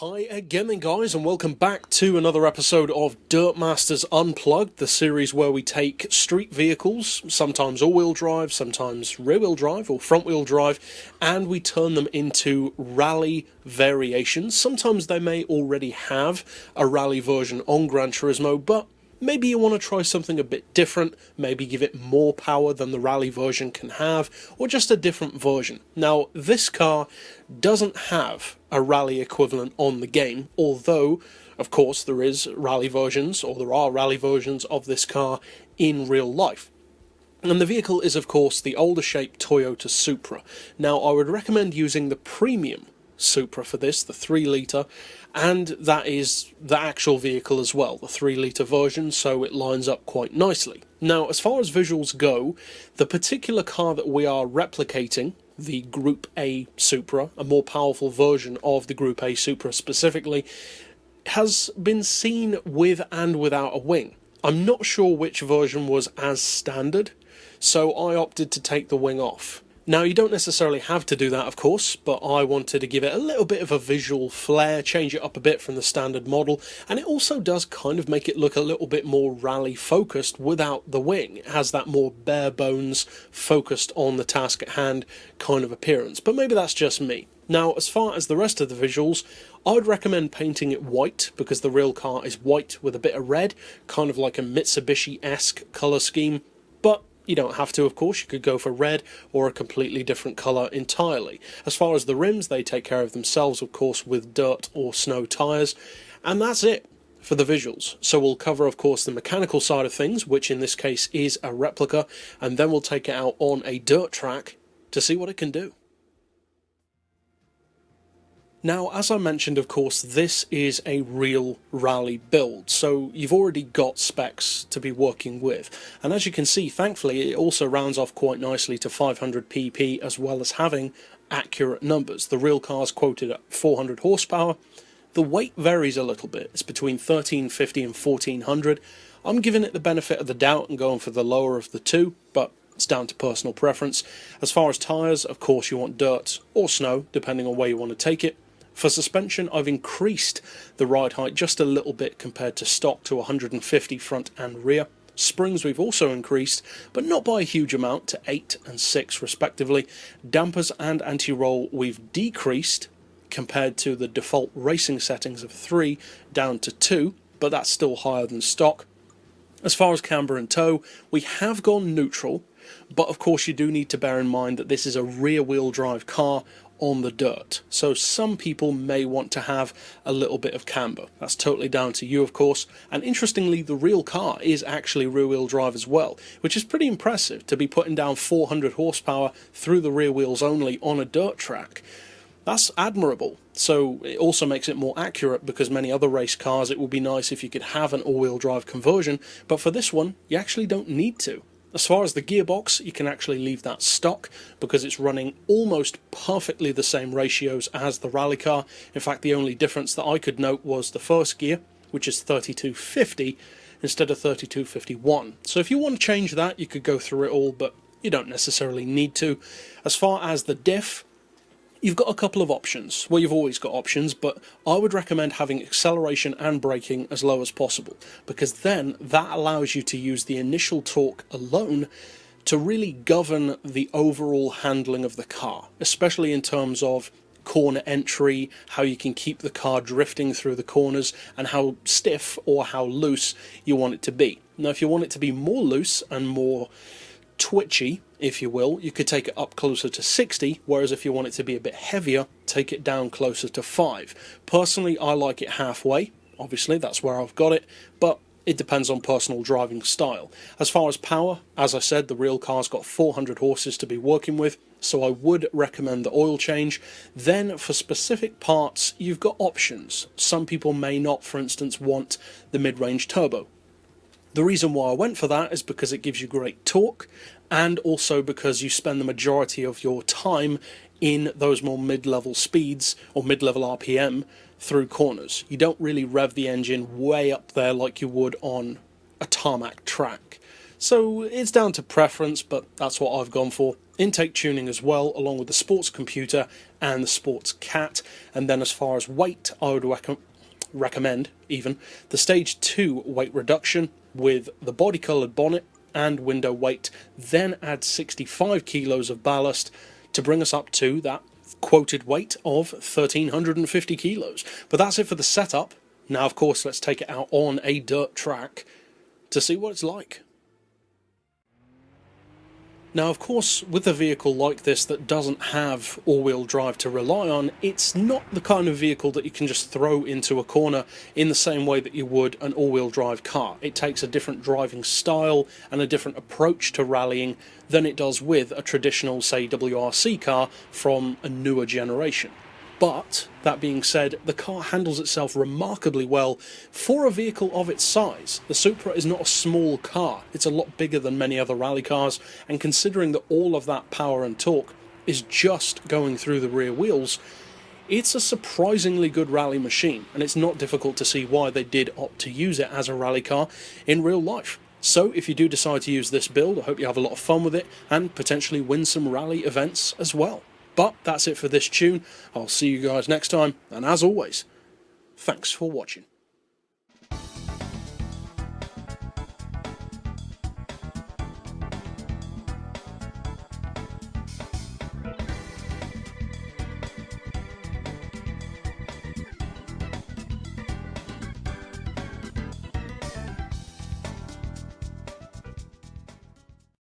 Hi again then guys, and welcome back to another episode of Dirtmasters Unplugged, the series where we take street vehicles, sometimes all-wheel drive, sometimes rear-wheel drive or front-wheel drive, and we turn them into rally variations. Sometimes they may already have a rally version on Gran Turismo, but maybe you want to try something a bit different, maybe give it more power than the rally version can have, or just a different version. Now, this car doesn't have a rally equivalent on the game, although, of course, there are rally versions of this car in real life. And the vehicle is, of course, the older shaped Toyota Supra. Now, I would recommend using the premium Supra for this, the 3-litre, and that is the actual vehicle as well, the 3-litre version, so it lines up quite nicely. Now, as far as visuals go, the particular car that we are replicating, the Group A Supra, a more powerful version of the Group A Supra specifically, has been seen with and without a wing. I'm not sure which version was as standard, so I opted to take the wing off. Now, you don't necessarily have to do that, of course, but I wanted to give it a little bit of a visual flair, change it up a bit from the standard model, and it also does kind of make it look a little bit more rally-focused without the wing. It has that more bare-bones, focused on the task at hand kind of appearance, but maybe that's just me. Now, as far as the rest of the visuals, I would recommend painting it white, because the real car is white with a bit of red, kind of like a Mitsubishi-esque colour scheme, but you don't have to, of course. You could go for red or a completely different colour entirely. As far as the rims, they take care of themselves, of course, with dirt or snow tyres. And that's it for the visuals. So we'll cover, of course, the mechanical side of things, which in this case is a replica, and then we'll take it out on a dirt track to see what it can do. Now, as I mentioned, of course, this is a real rally build, so you've already got specs to be working with. And as you can see, thankfully, it also rounds off quite nicely to 500 pp, as well as having accurate numbers. The real car's quoted at 400 horsepower. The weight varies a little bit. It's between 1350 and 1400. I'm giving it the benefit of the doubt and going for the lower of the two, but it's down to personal preference. As far as tyres, of course, you want dirt or snow, depending on where you want to take it. For suspension, I've increased the ride height just a little bit compared to stock to 150 front and rear. Springs we've also increased, but not by a huge amount, to 8 and 6 respectively. Dampers and anti-roll we've decreased compared to the default racing settings of 3 down to 2, but that's still higher than stock. As far as camber and tow, we have gone neutral, but of course you do need to bear in mind that this is a rear-wheel drive car on the dirt, so some people may want to have a little bit of camber. That's totally down to you, of course. And interestingly, the real car is actually rear-wheel drive as well, which is pretty impressive to be putting down 400 horsepower through the rear wheels only on a dirt track. That's admirable. So it also makes it more accurate, because many other race cars, it would be nice if you could have an all-wheel drive conversion, but for this one you actually don't need to. As far as the gearbox, you can actually leave that stock, because it's running almost perfectly the same ratios as the rally car. In fact, the only difference that I could note was the first gear, which is 3250 instead of 3251. So if you want to change that, you could go through it all, but you don't necessarily need to. As far as the diff, you've got a couple of options. Well, you've always got options, but I would recommend having acceleration and braking as low as possible, because then that allows you to use the initial torque alone to really govern the overall handling of the car, especially in terms of corner entry, how you can keep the car drifting through the corners, and how stiff or how loose you want it to be. Now, if you want it to be more loose and more twitchy, if you will, you could take it up closer to 60, whereas if you want it to be a bit heavier, take it down closer to 5. Personally, I like it halfway. Obviously, that's where I've got it, but it depends on personal driving style. As far as power, as I said, the real car's got 400 horses to be working with, so I would recommend the oil change. Then, for specific parts, you've got options. Some people may not, for instance, want the mid-range turbo. The reason why I went for that is because it gives you great torque, and also because you spend the majority of your time in those more mid-level speeds, or mid-level RPM, through corners. You don't really rev the engine way up there like you would on a tarmac track. So it's down to preference, but that's what I've gone for. intake tuning as well, along with the sports computer and the sports cat. And then as far as weight, I would recommend even the stage 2 weight reduction with the body coloured bonnet and window weight, then add 65 kilos of ballast to bring us up to that quoted weight of 1,350 kilos. But that's it for the setup. Now, of course, let's take it out on a dirt track to see what it's like. Now, of course, with a vehicle like this that doesn't have all-wheel drive to rely on, it's not the kind of vehicle that you can just throw into a corner in the same way that you would an all-wheel drive car. It takes a different driving style and a different approach to rallying than it does with a traditional, say, WRC car from a newer generation. But, that being said, the car handles itself remarkably well for a vehicle of its size. The Supra is not a small car, it's a lot bigger than many other rally cars, and considering that all of that power and torque is just going through the rear wheels, it's a surprisingly good rally machine, and it's not difficult to see why they did opt to use it as a rally car in real life. So if you do decide to use this build, I hope you have a lot of fun with it, and potentially win some rally events as well. But that's it for this tune. I'll see you guys next time, and as always, thanks for watching.